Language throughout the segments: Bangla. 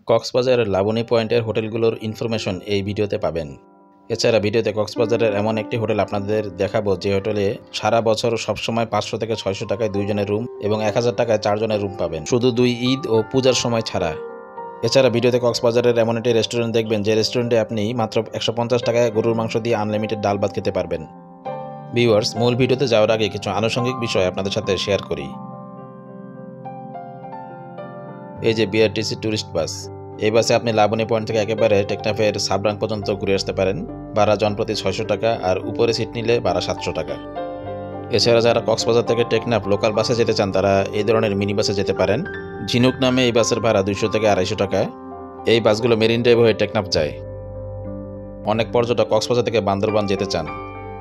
কক্সবাজারের লাবণী পয়েন্টের হোটেলগুলোর ইনফরমেশন এই ভিডিওতে পাবেন। এছাড়া ভিডিওতে কক্সবাজারের এমন একটি হোটেল আপনাদের দেখাবো যে হোটেলে সারা বছর সবসময় 500 থেকে 600 টাকায় 2 জনের রুম এবং 1000 টাকায় 4 জনের রুম পাবেন, শুধু 2 ঈদ ও পূজার সময় ছাড়া। এছাড়া ভিডিওতে কক্সবাজারের এমন একটি রেস্টুরেন্ট দেখবেন যে রেস্টুরেন্টে আপনি মাত্র 150 টাকায় গরুর মাংস দিয়ে আনলিমিটেড ডাল ভাত খেতে পারবেন। ভিউয়ার্স, মূল ভিডিওতে যাওয়ার আগে কিছু আনুষঙ্গিক বিষয় আপনাদের সাথে শেয়ার করি। এই যে বিআরটিসি ট্যুরিস্ট বাস, এই বাসে আপনি লাবণী পয়েন্ট থেকে একেবারে টেকনাফের সাবরাং পর্যন্ত ঘুরে আসতে পারেন। ভাড়া জনপ্রতি 600 টাকা, আর উপরে সিট নিলে ভাড়া 700 টাকা। এছাড়া যারা কক্সবাজার থেকে টেকনাফ লোকাল বাসে যেতে চান তারা এই ধরনের মিনি বাসে যেতে পারেন। ঝিনুক নামে এই বাসের ভাড়া 200 থেকে 250 টাকা। এই বাসগুলো মেরিন ড্রাইভ হয়ে টেকনাফ যায়। অনেক পর্যটক কক্সবাজার থেকে বান্দরবান যেতে চান,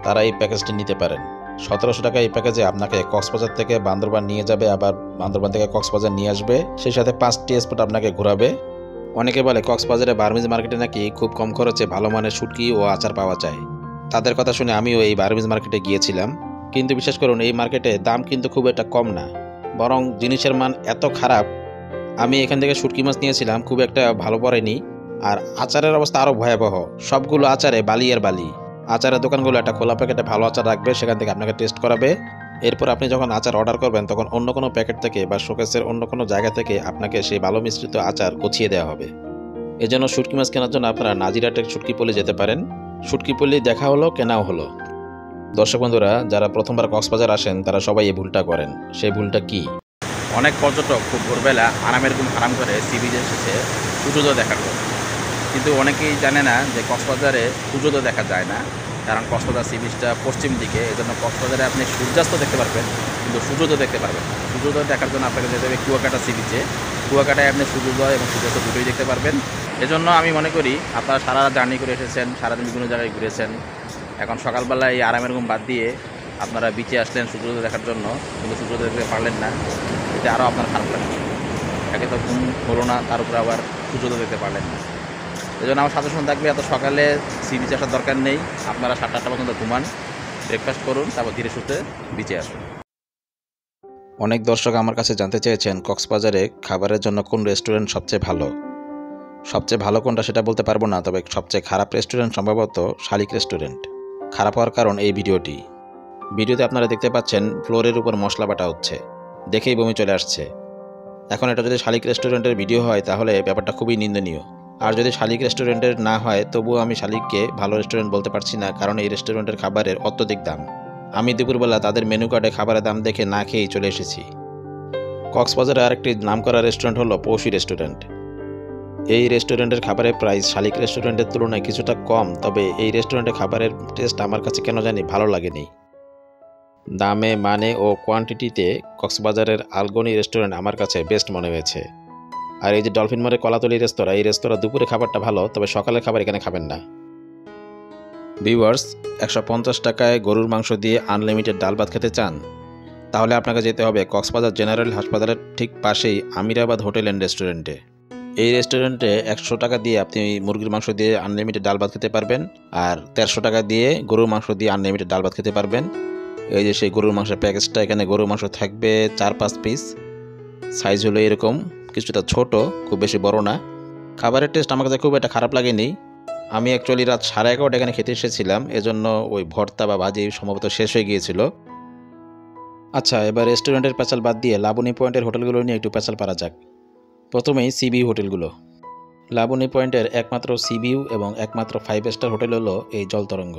তারা এই প্যাকেজটি নিতে পারেন। 1700 টাকা এই প্যাকেজে আপনাকে কক্সবাজার থেকে বান্দরবান নিয়ে যাবে, আবার বান্দরবান থেকে কক্সবাজার নিয়ে আসবে, সেই সাথে 5টি স্পট আপনাকে ঘোরাবে। অনেকে বলে কক্সবাজারে বার্মিজ মার্কেটে নাকি খুব কম খরচে ভালো মানের শুটকি ও আচার পাওয়া যায়। তাদের কথা শুনে আমিও এই বার্মিজ মার্কেটে গিয়েছিলাম, কিন্তু বিশ্বাস করুন এই মার্কেটে দাম কিন্তু খুব একটা কম না, বরং জিনিসের মান এত খারাপ। আমি এখান থেকে শুটকি মাছ নিয়েছিলাম, খুব একটা ভালো পড়েনি। আর আচারের অবস্থা আরও ভয়াবহ, সবগুলো আচারে বালি আর বালি। আচারের দোকানগুলো একটা খোলা প্যাকেটে ভালো আচার রাখবে, সেখান থেকে আপনাকে টেস্ট করাবে। এরপর আপনি যখন আচার অর্ডার করবেন তখন অন্য কোনো প্যাকেট থেকে বা শোকেসের অন্য কোনো জায়গা থেকে আপনাকে সেই ভালো মিশ্রিত আচার গুছিয়ে দেওয়া হবে। এজন্য শুটকি মাছ কেনার জন্য আপনারা নাজিরাটের শুটকি পল্লী যেতে পারেন। শুটকি পল্লী দেখা হলো, কেনাও হলো। দর্শক বন্ধুরা, যারা প্রথমবার কক্সবাজার আসেন তারা সবাই এই ভুলটা করেন। সেই ভুলটা কি? অনেক পর্যটক খুব ভোরবেলা আরামের ঘুম হারাম করে সি বিচে এসেছে সূর্যোদয় দেখার জন্য, কিন্তু অনেকেই জানে না যে কক্সবাজারে সূর্যোদয় দেখা যায় না, কারণ কক্সবাজার সি বিচটা পশ্চিম দিকে। এই জন্য কক্সবাজারে আপনি সূর্যাস্ত দেখতে পারবেন, কিন্তু সূর্যোদয় দেখতে পারবেন না। সূর্যোদয় দেখার জন্য আপনাকে যেতে হবে কুয়াকাটা সি বিচে। কুয়াকাটায় আপনি সূর্যোদয় এবং সূর্যাস্ত দুটোই দেখতে পারবেন। এজন্য আমি মনে করি আপনারা সারা জার্নি করে এসেছেন, সারাদিন বিভিন্ন জায়গায় ঘুরেছেন, এখন সকালবেলা এই আরামের ঘুম বাদ দিয়ে আপনারা বিচে আসলেন সূর্যোদয় দেখার জন্য, কিন্তু সূর্যোদয় দেখতে পারলেন না। এতে আরও আপনার খারাপ লাগবে। একে তো ঘুম হলো না, তার উপরে আবার সূর্যোদয় দেখতে পারলেন না। এই জন্য আমার সাজেশন থাকবে এত সকালে সি বিচে আসার দরকার নেই। আপনারা 7-8টা পর্যন্ত ঘুমান, ব্রেকফাস্ট করুন, তারপর ধীরে সুস্থে বিচে আসুন। অনেক দর্শক আমার কাছে জানতে চেয়েছেন কক্সবাজারে খাবারের জন্য কোন রেস্টুরেন্ট সবচেয়ে ভালো। সবচেয়ে ভালো কোনটা সেটা বলতে পারবো না, তবে সবচেয়ে খারাপ রেস্টুরেন্ট সম্ভবত শালিক রেস্টুরেন্ট। খারাপ হওয়ার কারণ এই ভিডিওতে আপনারা দেখতে পাচ্ছেন ফ্লোরের উপর মশলা বাটা হচ্ছে, দেখেই বমি চলে আসছে। এখন এটা যদি শালিক রেস্টুরেন্টের ভিডিও হয় তাহলে ব্যাপারটা খুবই নিন্দনীয়। আর যদি শালিক রেস্টুরেন্টের না হয় তবুও আমি শালিককে ভালো রেস্টুরেন্ট বলতে পারছি না, কারণ এই রেস্টুরেন্টের খাবারের অত্যধিক দাম। আমি দুপুরবেলা তাদের মেনু কার্ডে খাবারের দাম দেখে না খেয়েই চলে এসেছি। কক্সবাজারে আরেকটি নামকরা রেস্টুরেন্ট হলো পৌষি রেস্টুরেন্ট। এই রেস্টুরেন্টের খাবারের প্রাইস শালিক রেস্টুরেন্টের তুলনায় কিছুটা কম, তবে এই রেস্টুরেন্টের খাবারের টেস্ট আমার কাছে কেন জানি ভালো লাগেনি। দামে, মানে ও কোয়ান্টিটিতে কক্সবাজারের আলগনি রেস্টুরেন্ট আমার কাছে বেস্ট মনে হয়েছে। আর এই যে ডলফিন মোড়ে কলাতলি রেস্তোরাঁ, এই রেস্তোরাঁ দুপুরে খাবারটা ভালো, তবে সকালের খাবার এখানে খাবেন না। ভিউয়ার্স, 150 টাকায় গরুর মাংস দিয়ে আনলিমিটেড ডাল ভাত খেতে চান? তাহলে আপনাকে যেতে হবে কক্সবাজার জেনারেল হাসপাতালের ঠিক পাশেই আমিরাবাদ হোটেল অ্যান্ড রেস্টুরেন্টে। এই রেস্টুরেন্টে 100 টাকা দিয়ে আপনি মুরগির মাংস দিয়ে আনলিমিটেড ডাল ভাত খেতে পারবেন, আর 150 টাকা দিয়ে গরুর মাংস দিয়ে আনলিমিটেড ডাল ভাত খেতে পারবেন। এই যে সেই গরুর মাংসের প্যাকেজটা, এখানে গরুর মাংস থাকবে 4-5 পিস। সাইজ হলো এরকম, কিছুটা ছোট, খুব বেশি বড় না। খাবারের টেস্ট আমার কাছে খুব একটা খারাপ লাগেনি। আমি অ্যাকচুয়ালি রাত 11:30 এখানে খেতে এসেছিলাম, এজন্য ওই ভর্তা বা ভাজি সম্ভবত শেষ হয়ে গিয়েছিল। আচ্ছা, এবার রেস্টুরেন্টের প্যাচাল বাদ দিয়ে লাবণী পয়েন্টের হোটেলগুলো নিয়ে একটু প্যাচাল পারা যাক। প্রথমেই সিবিউ হোটেলগুলো। লাবণী পয়েন্টের একমাত্র সিবিউ এবং একমাত্র 5 স্টার হোটেল হলো এই জলতরঙ্গ।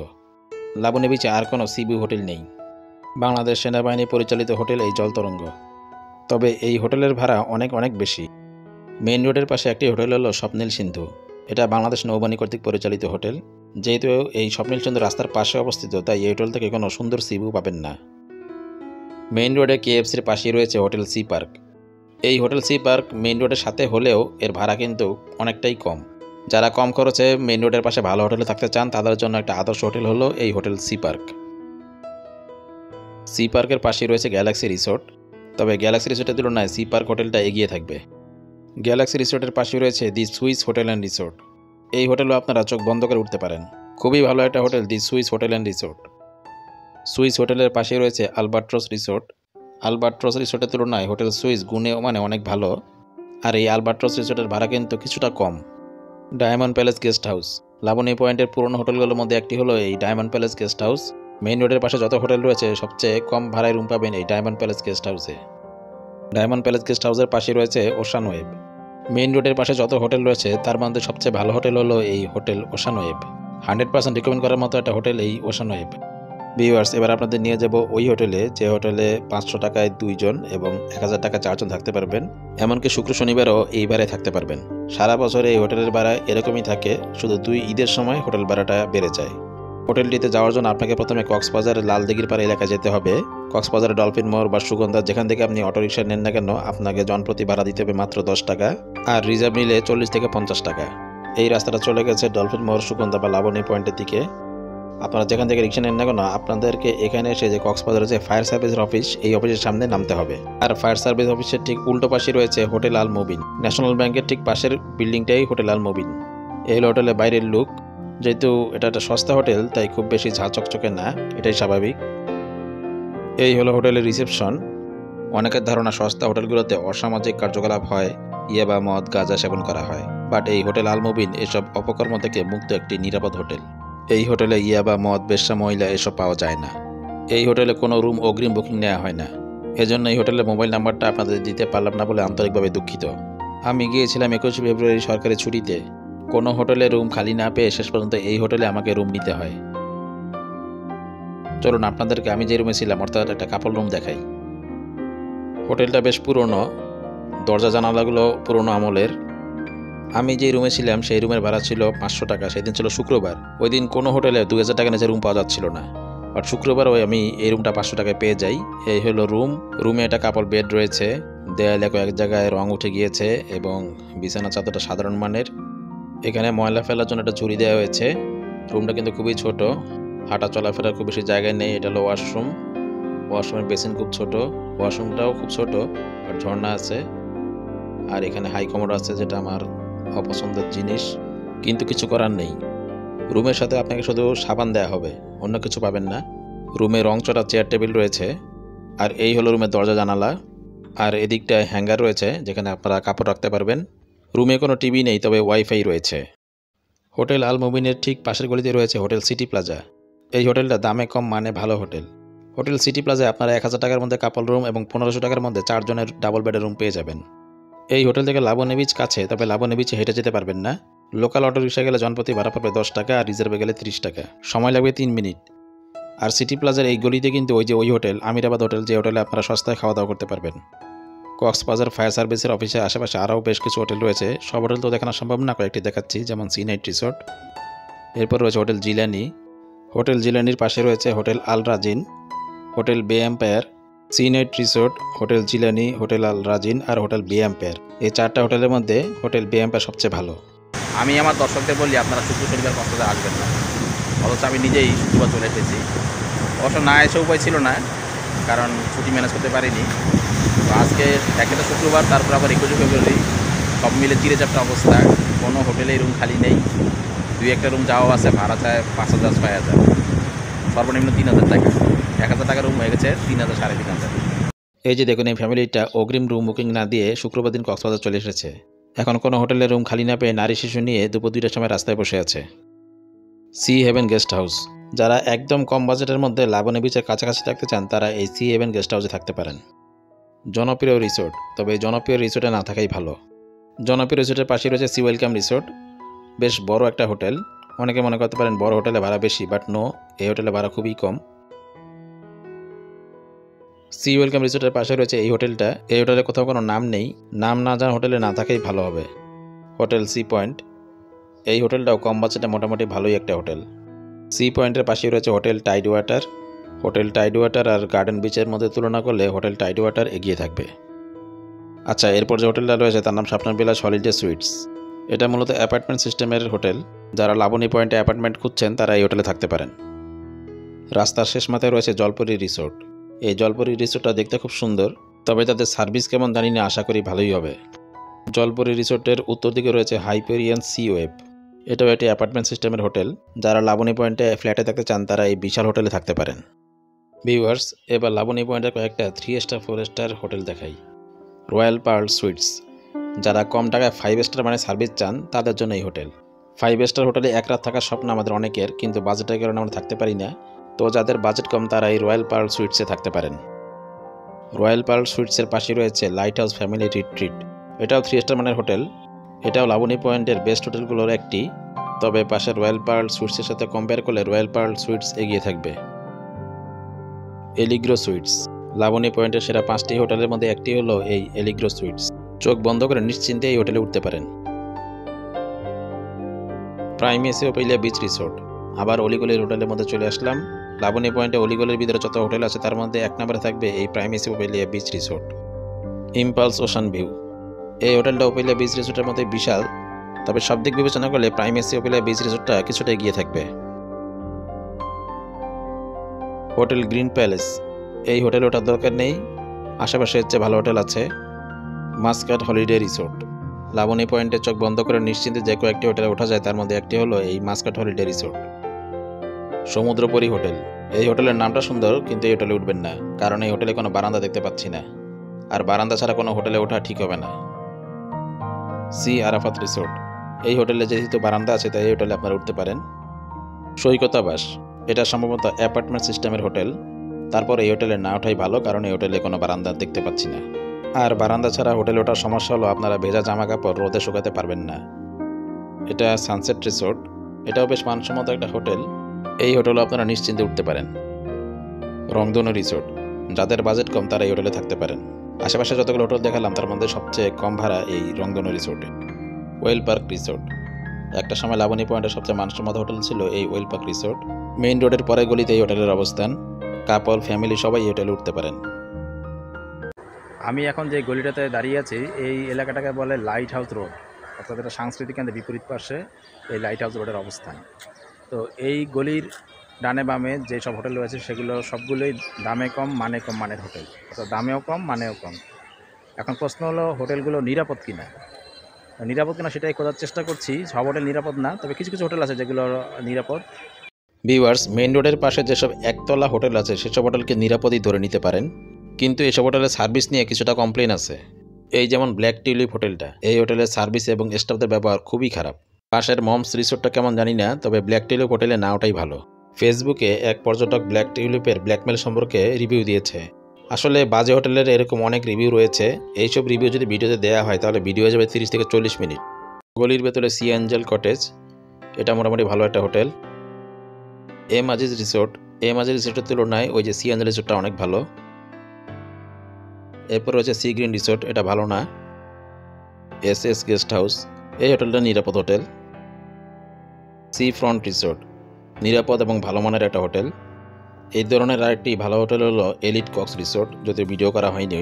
লাবণী বিচে আর কোনো সিবিউ হোটেল নেই। বাংলাদেশ সেনাবাহিনী পরিচালিত হোটেল এই জলতরঙ্গ। তবে এই হোটেলের ভাড়া অনেক অনেক বেশি। মেইন রোডের পাশে একটি হোটেল হলো স্বপ্নিল সিন্ধু। এটা বাংলাদেশ নৌবাহিনী কর্তৃক পরিচালিত হোটেল। যেহেতু এই স্বপ্নিল সিন্ধু রাস্তার পাশে অবস্থিত, তাই এই হোটেল থেকে কোনো সুন্দর সিভিউ পাবেন না। মেইন রোডে কেএফসির পাশেই রয়েছে হোটেল সি পার্ক। এই হোটেল সি পার্ক মেইন রোডের সাথে হলেও এর ভাড়া কিন্তু অনেকটাই কম। যারা কম খরচে মেইন রোডের পাশে ভালো হোটেলে থাকতে চান তাদের জন্য একটা আদর্শ হোটেল হলো এই হোটেল সি পার্ক। সি পার্কের পাশেই রয়েছে গ্যালাক্সি রিসোর্ট, তবে গ্যালাক্সি রিসোর্টের তুলনায় সি পার্ক হোটেলটা এগিয়ে থাকবে। গ্যালাক্সি রিসোর্টের পাশেই রয়েছে দি সুইস হোটেল অ্যান্ড রিসোর্ট। এই হোটেলও আপনারা চোখ বন্ধ করে উঠতে পারেন। খুবই ভালো একটা hotel the Swiss hotel and resort. Swiss হোটেলের পাশেই রয়েছে আলবাট্রস রিসোর্ট। আলবাট্রস রিসোর্টের তুলনায় হোটেল সুইস গুণে মানে অনেক ভালো। আর এই আলবাট্রস রিসোর্টের ভাড়া কিন্তু কিছুটা কম। Diamond palace guest house Laboni পয়েন্টের পুরনো হোটেলগুলোর মধ্যে একটি হলো এই diamond palace guest house. Main রোডের পাশে যত হোটেল রয়েছে সবচেয়ে কম ভাড়ায় রুম পাবেন এই ডায়মন্ড প্যালেস গেস্ট হাউসে। ডায়মন্ড প্যালেস গেস্ট হাউসের পাশে রয়েছে ওশান ওয়েব। মেইন রোডের পাশে যত হোটেল রয়েছে তার মধ্যে সবচেয়ে ভালো হোটেল হলো এই হোটেল ওশান ওয়েব। 100% রিকমেন্ড করার মতো একটা হোটেল এই ওশান ওয়েব। ভিউয়ার্স, এবার আপনাদের নিয়ে যাব ওই হোটেলে যে হোটেলে 500 টাকায় 2 জন এবং 1000 টাকা 4 জন থাকতে পারবেন। এমনকি শুক্র শনিবারও এই ভাড়ায় থাকতে পারবেন। সারা বছরে এই হোটেলের ভাড়া এরকমই থাকে, শুধু 2 ঈদের সময় হোটেল ভাড়াটা বেড়ে যায়। হোটেলটিতে যাওয়ার জন্য আপনাকে প্রথমে কক্সবাজারের লালদিঘির পাড় এলাকায় যেতে হবে। কক্সবাজারের ডলফিন মোড় বা সুগন্ধা যেখান থেকে আপনি অটোরিকশা নেন না কেন আপনাকে জনপ্রতি ভাড়া দিতে হবে মাত্র 10 টাকা, আর রিজার্ভ নিলে 40 থেকে 50 টাকা। এই রাস্তাটা চলে গেছে ডলফিন মোড়, সুগন্ধা বা লাবণী পয়েন্টের দিকে। আপনারা যেখান থেকে রিক্সা নেন না কেন আপনাদেরকে এখানে এসে যে কক্সবাজারের যে ফায়ার সার্ভিসের অফিস, এই অফিসের সামনে নামতে হবে। আর ফায়ার সার্ভিস অফিসের ঠিক উল্টো পাশে রয়েছে হোটেল আল মুবিন। ন্যাশনাল ব্যাংকের ঠিক পাশের বিল্ডিংটাই হোটেল আল মুবিন। এই হলো হোটেলের বাইরের লুক। যেহেতু এটা একটা সস্তা হোটেল তাই খুব বেশি ঝাঁ চকচকে না, এটাই স্বাভাবিক। এই হলো হোটেলের রিসেপশন। অনেকের ধারণা সস্তা হোটেলগুলোতে অসামাজিক কার্যকলাপ হয়, ইয়াবা মদ গাঁজা সেবন করা হয়, বাট এই হোটেল আল মুবিন এসব অপকর্ম থেকে মুক্ত একটি নিরাপদ হোটেল। এই হোটেলে ইয়াবা মদ বেশ্যা মহিলা এসব পাওয়া যায় না। এই হোটেলে কোনো রুম অগ্রিম বুকিং নেওয়া হয় না। এজন্য এই হোটেলের মোবাইল নাম্বারটা আপনাদের দিতে পারলাম না বলে আন্তরিকভাবে দুঃখিত। আমি গিয়েছিলাম 21 ফেব্রুয়ারি সরকারি ছুটিতে। কোনো হোটেলে রুম খালি না পেয়ে শেষ পর্যন্ত এই হোটেলে আমাকে রুম নিতে হয়। চলুন আপনাদেরকে আমি যে রুমে ছিলাম অর্থাৎ একটা কাপল রুম দেখাই। হোটেলটা বেশ পুরনো, দরজা জানালাগুলো পুরনো আমলের। আমি যে রুমে ছিলাম সেই রুমের ভাড়া ছিল 500 টাকা। সেদিন ছিল শুক্রবার। ওই দিন কোনো হোটেলে 2000 টাকা নিচে রুম পাওয়া যাচ্ছিল না, বাট শুক্রবার আমি এই রুমটা 500 টাকায় পেয়ে যাই। এই হলো রুম। রুমে একটা কাপল বেড রয়েছে, দেয়ালে কয়েক জায়গায় রং উঠে গিয়েছে এবং বিছানা চাদরটা সাধারণ মানের। এখানে ময়লা ফেলার জন্য একটা ঝুড়ি দেওয়া হয়েছে। রুমটা কিন্তু খুবই ছোট, হাঁটা চলাফেরার খুব বেশি জায়গায় নেই। এটা হলো ওয়াশরুম। ওয়াশরুমের বেসিন খুব ছোট, ওয়াশরুমটাও খুব ছোট, আর ঝর্ণা আছে। আর এখানে হাই কমোড আছে, যেটা আমার অপছন্দের জিনিস, কিন্তু কিছু করার নেই। রুমের সাথে আপনাকে শুধু সাবান দেওয়া হবে, অন্য কিছু পাবেন না। রুমে রং চড়া চেয়ার টেবিল রয়েছে। আর এই হলো রুমের দরজা জানালা। আর এদিকটায় হ্যাঙ্গার রয়েছে যেখানে আপনারা কাপড় রাখতে পারবেন। রুমে কোনো টিভি নেই, তবে ওয়াইফাই রয়েছে। হোটেল আল মুবিনের ঠিক পাশের গলিতে রয়েছে হোটেল সিটি প্লাজা। এই হোটেলটা দামে কম মানে ভালো হোটেল। হোটেল সিটি প্লাজায় আপনারা 1000 টাকার মধ্যে কাপল রুম এবং 1500 টাকার মধ্যে 4 জনের ডাবল বেডের রুম পেয়ে যাবেন। এই হোটেল থেকে লাবণী বিচ কাছে, তবে লাবণী বিচে হেঁটে যেতে পারবেন না। লোকাল অটো রিক্সা গেলে জনপ্রতি ভাড়া পড়বে 10 টাকা, আর রিজার্ভে গেলে 30 টাকা। সময় লাগবে 3 মিনিট। আর সিটি প্লাজার এই গলিতে কিন্তু ওই হোটেল আমিরাবাদ হোটেল, যে হোটেলে আপনারা সস্তায় খাওয়া দাওয়া করতে পারবেন। কক্সবাজার ফায়ার সার্ভিসের অফিসের আশেপাশে আরও বেশ কিছু হোটেল রয়েছে। সব হোটেল তো দেখানো সম্ভব না, কয়েকটি দেখাচ্ছি, যেমন সি নাইট রিসোর্ট। এরপর রয়েছে হোটেল জিলানি। হোটেল জিলানির পাশে রয়েছে hotel Al Rajin, hotel bay empire, sea night resort, hotel Zilani, hotel Al Rajin আর হোটেল বে এম্পায়ার। এই 4টা হোটেলের মধ্যে হোটেল বে এম্পায়ার সবচেয়ে ভালো। আমি আমার দর্শকদের বলি আপনারা শুক্র শনিবার কক্সবাজার আসবেন না, অথচ আমি নিজেই শুক্রবার চলে এসেছি। অবশ্য না এসে উপায় ছিল না, কারণ ছুটি ম্যানেজ করতে পারিনি। তো আজকে একটা শুক্রবার, তারপর আবার 21 ফেব্রুয়ারি, সব মিলে চিড়ে চাপটা অবস্থা। কোনো হোটেলেই রুম খালি নেই। 2-1টা রুম যাওয়া আছে, ভাড়া চায় 5000 6000, সর্বনিম্ন 3000 টাকা। 1000 টাকা রুম হয়ে গেছে 3000 3500। এই যে দেখুন, এই ফ্যামিলিটা অগ্রিম রুম বুকিং না দিয়ে শুক্রবার দিন কক্সবাজার চলে এসেছে। এখন কোনো হোটেলের রুম খালি না পেয়ে নারী শিশু নিয়ে দুপুর 2টার সময় রাস্তায় বসে আছে। Sea Heaven Guest House. যারা একদম কম বাজেটের মধ্যে লাবণী বিচের কাছাকাছি থাকতে চান তারা এই সি হেভেন গেস্ট হাউসে থাকতে পারেন। জনপ্রিয় রিসোর্ট, তবে এই জনপ্রিয় রিসোর্টে না থাকাই ভালো। জনপ্রিয় রিসোর্টের পাশে রয়েছে সি ওয়েলকাম রিসোর্ট। বেশ বড় একটা হোটেল। অনেকে মনে করতে পারেন বড় হোটেলে ভাড়া বেশি, বাট নো, এই হোটেলে ভাড়া খুবই কম। সি ওয়েলকাম রিসোর্টের পাশে রয়েছে এই হোটেলটা। এই হোটেলে কোথাও কোনো নাম নেই, নাম না জানা হোটেলে না থাকাই ভালো হবে। Hotel Sea Point. এই হোটেলটাও কম বাজেটে মোটামুটি ভালোই একটা হোটেল। সি পয়েন্টের পাশে রয়েছে hotel tide water. Hotel tide water আর গার্ডেন বিচের মধ্যে তুলনা করলে হোটেল টাইড ওয়াটার এগিয়ে থাকবে। আচ্ছা, এরপর যে হোটেলটা রয়েছে তার নাম স্বপ্ন বিলাস হলিডে সুইটস। এটা মূলত অ্যাপার্টমেন্ট সিস্টেমের হোটেল। যারা লাবণী পয়েন্টে অ্যাপার্টমেন্ট খুঁজছেন তারা এই হোটেলে থাকতে পারেন। রাস্তার শেষ মাথায় রয়েছে জলপরি রিসোর্ট। এই জলপরি রিসোর্টটা দেখতে খুব সুন্দর, তবে তাদের সার্ভিস কেমন জানি না, আশা করি ভালোই হবে। জলপরি রিসোর্টের উত্তর দিকে রয়েছে হাইপেরিয়ান সি ওয়েব। এটাও একটি অ্যাপার্টমেন্ট সিস্টেমের হোটেল। যারা লাবণী পয়েন্টে ফ্ল্যাটে থাকতে চান তারা এই বিশাল হোটেলে থাকতে পারেন। ভিউয়ার্স, এবার লাবণী পয়েন্টের কয়েকটা 3 স্টার 4 স্টার হোটেল দেখাই। Royal Pearl Suites. যারা কম টাকায় 5 স্টার মানে সার্ভিস চান তাদের জন্য এই হোটেল। 5 স্টার হোটেলে এক রাত থাকার স্বপ্ন আমাদের অনেকের, কিন্তু বাজেটের কারণে আমরা থাকতে পারি না। তো যাদের বাজেট কম তারা এই রয়্যাল পার্ল সুইটসে থাকতে পারেন। রয়্যাল পার্ল সুইটসের পাশে রয়েছে লাইট হাউস ফ্যামিলি রিট্রিট। এটাও 3 স্টার মানের হোটেল। এটাও লাবণী পয়েন্টের বেস্ট হোটেলগুলোর একটি। তবে পাশে রয়্যাল পার্ল সুইটসের সাথে কম্পেয়ার করলে রয়্যাল পার্ল সুইটস এগিয়ে থাকবে। এলিগ্রো সুইটস লাবণী পয়েন্টের সেরা 5টি হোটেলের মধ্যে একটি হলো এই এলিগ্রো সুইটস। চোখ বন্ধ করে নিশ্চিন্তে এই হোটেলে উঠতে পারেন। Primacy Ophelia beach resort. আবার অলিগলির হোটেলের মধ্যে চলে আসলাম। লাবণী পয়েন্টে অলিগলির ভিতরে যত হোটেল আছে তার মধ্যে 1 নম্বরে থাকবে এই primacy Ophelia beach resort. Impulse ocean view. এই হোটেলটা ওপেলিয়া বিচ রিসোর্টের মধ্যে বিশাল, তবে সব দিক বিবেচনা করলে প্রাইমেসি ওপেলিয়া বিচ রিসোর্টটা কিছুটা এগিয়ে থাকবে। Hotel green palace. এই হোটেলে ওঠার দরকার নেই, আশেপাশে হচ্ছে ভালো হোটেল আছে। Muscat holiday resort. লাবণী পয়েন্টে চোখ বন্ধ করে নিশ্চিন্তে যে কয়েকটি হোটেলে ওঠা যায় তার মধ্যে একটি হলো এই মাস্কাট হলিডে রিসোর্ট। সমুদ্রপরি হোটেল। এই হোটেলের নামটা সুন্দর, কিন্তু এই হোটেলে উঠবেন না, কারণ এই হোটেলে কোনো বারান্দা দেখতে পাচ্ছি না, আর বারান্দা ছাড়া কোনো হোটেলে ওঠা ঠিক হবে না। Sea Arafat Resort. এই হোটেলে যেহেতু বারান্দা আছে তাই এই হোটেলে আপনারা উঠতে পারেন। সৈকত আবাস। এটা সম্ভবত অ্যাপার্টমেন্ট সিস্টেমের হোটেল। তারপর এই হোটেলে না ওঠাই ভালো, কারণ এই হোটেলে কোনো বারান্দা দেখতে পাচ্ছি না, আর বারান্দা ছাড়া হোটেলে ওঠার সমস্যা হলো আপনারা ভেজা জামা কাপড় রোদে শুকাতে পারবেন না। এটা সানসেট রিসোর্ট। এটাও বেশ মানসম্মত একটা হোটেল। এই হোটেলে আপনারা নিশ্চিন্তে উঠতে পারেন। রংধনু রিসোর্ট। যাদের বাজেট কম তারা এই হোটেলে থাকতে পারেন। আশেপাশে যতগুলো হোটেল দেখালাম তার মধ্যে সবচেয়ে কম ভাড়া এই রংধনু রিসোর্টে। Well park resort. একটা সময় লাবণী পয়েন্টের সবচেয়ে মানসম্মত হোটেল ছিল এই ওয়েল পার্ক রিসোর্ট। মেইন রোডের পরে গলিতে এই হোটেলের অবস্থান। কাপল ফ্যামিলি সবাই এই হোটেলে উঠতে পারেন। আমি এখন যে গলিটাতে দাঁড়িয়ে আছি এই এলাকাটাকে বলে লাইট হাউস রোড, অর্থাৎ এটা সাংস্কৃতিক কেন্দ্রের বিপরীত পাশে এই লাইট হাউস রোডের অবস্থান। তো এই গলির ডানে বামে যেসব হোটেল রয়েছে সেগুলো সবগুলোই দামে কম মানে কম মানের হোটেল, অর্থাৎ দামেও কম মানেও কম। এখন প্রশ্ন হলো হোটেলগুলো নিরাপদ কিনা। নিরাপদ কিনা সেটাই খোঁজার চেষ্টা করছি। সব হোটেল নিরাপদ না, তবে কিছু কিছু হোটেল আছে যেগুলো নিরাপদ। ভিউয়ার্স, মেইন রোডের পাশে যেসব একতলা হোটেল আছে সেসব হোটেলকে নিরাপদই ধরে নিতে পারেন, কিন্তু এসব হোটেলের সার্ভিস নিয়ে কিছুটা কমপ্লেন আছে। এই যেমন ব্ল্যাক টিউলিপ হোটেলটা, এই হোটেলের সার্ভিস এবং স্টাফদের ব্যবহার খুবই খারাপ। পাশের মমস রিসোর্টটা কেমন জানি না, তবে ব্ল্যাক টিউলিপ হোটেলে না ওঠাই ভালো। ফেসবুকে এক পর্যটক ব্ল্যাক টিউলিপের ব্ল্যাকমেল সম্পর্কে রিভিউ দিয়েছে। আসলে বাজে হোটেলের এরকম অনেক রিভিউ রয়েছে। এইসব রিভিউ যদি ভিডিওতে দেওয়া হয় তাহলে ভিডিও হয়ে যাবে 30 থেকে 40 মিনিট। গলির ভেতরে সি অ্যাঞ্জেল কটেজ, এটা মোটামুটি ভালো একটা hotel. M Aziz Resort. M Aziz রিসোর্টের তুলনায় ওই যে সি অ্যাঞ্জেল রিসোর্টটা অনেক ভালো। এরপর রয়েছে সি গ্রিন রিসোর্ট, এটা ভালো না। এস এস গেস্ট হাউস, এই হোটেলটা নিরাপদ হোটেল। সি ফ্রন্ট রিসোর্ট, নিরাপদ এবং ভালো মানের একটা হোটেল। এই ধরনের আরেকটি ভালো হোটেল হলো এলিট কক্স রিসোর্ট, যদি ভিডিও করা হয়নি।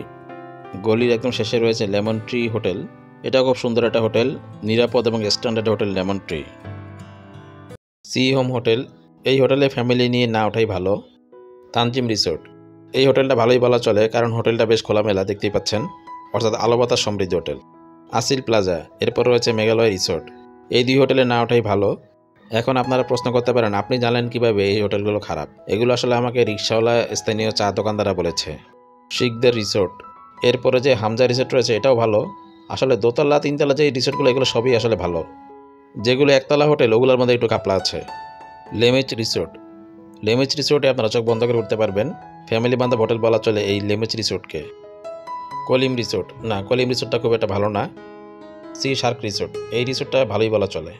গলির একদম শেষে রয়েছে লেমন ট্রি হোটেল, এটা খুব সুন্দর একটা হোটেল, নিরাপদ এবং standard hotel Lemon Tree. Sea Home hotel, এই হোটেলে ফ্যামিলি নিয়ে না ওঠাই ভালো। তানজিম রিসোর্ট, এই হোটেলটা ভালোই বলা চলে, কারণ হোটেলটা বেশ খোলামেলা, দেখতেই পাচ্ছেন, অর্থাৎ আলো বাতাস সমৃদ্ধ হোটেল। আসিল প্লাজা, এরপর রয়েছে মেঘালয় রিসোর্ট। এই দুই হোটেলে না ওঠাই ভালো। এখন আপনারা প্রশ্ন করতে পারেন আপনি জানলেন কিভাবে এই হোটেলগুলো খারাপ। এগুলো আসলে আমাকে রিক্সাওয়ালা, স্থানীয় চা দোকানদাররা বলেছে। শিখদের রিসোর্ট, এরপরে যে হামজা রিসোর্ট রয়েছে এটাও ভালো। আসলে দোতলা তিনতলা যে রিসোর্টগুলো এগুলো সবই আসলে ভালো। যেগুলো একতলা হোটেল ওগুলোর মধ্যে একটু কাপলা আছে। লেমিচ রিসোর্ট, লেমিচ রিসোর্টে আপনারা চোখ বন্ধ করে উঠতে পারবেন। ফ্যামিলি বান্ধব হোটেল বলা চলে এই লেমিচ রিসোর্টকে। কলিম রিসোর্ট, না কলিম রিসোর্টটা খুব একটা ভালো না। সি শার্ক রিসোর্ট, এই রিসোর্টটা ভালোই বলা চলে।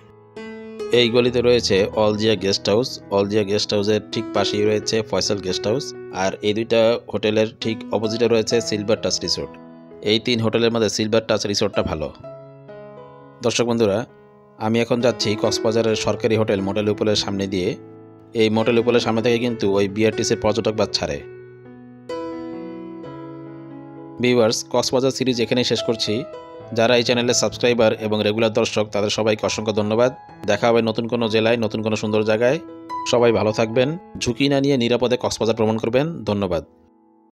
এই গলিতে রয়েছে অলজিয়া গেস্ট হাউস। অলজিয়া গেস্ট হাউসের ঠিক পাশেই রয়েছে ফয়সাল গেস্ট হাউস, আর এই দুইটা হোটেলের ঠিক অপোজিটে রয়েছে সিলভার টাচ রিসোর্ট। এই 3 হোটেলের মধ্যে সিলভার টাচ রিসোর্টটা ভালো। দর্শক বন্ধুরা, আমি এখন যাচ্ছি কক্সবাজারের সরকারি হোটেল মোটেল উপলের সামনে দিয়ে। এই মোটেল উপলের সামনে থেকে কিন্তু ওই বিআরটিসির পর্যটক বাস ছাড়ে। ভিউয়ার্স, কক্সবাজার সিরিজ এখানেই শেষ করছি। যারা এই চ্যানেলের সাবস্ক্রাইবার এবং রেগুলার দর্শক তাদের সবাইকে অসংখ্য ধন্যবাদ। দেখা হবে নতুন কোনো জেলায়, নতুন কোনো সুন্দর জায়গায়। সবাই ভালো থাকবেন, ঝুঁকি না নিয়ে নিরাপদে কক্সবাজার ভ্রমণ করবেন। ধন্যবাদ।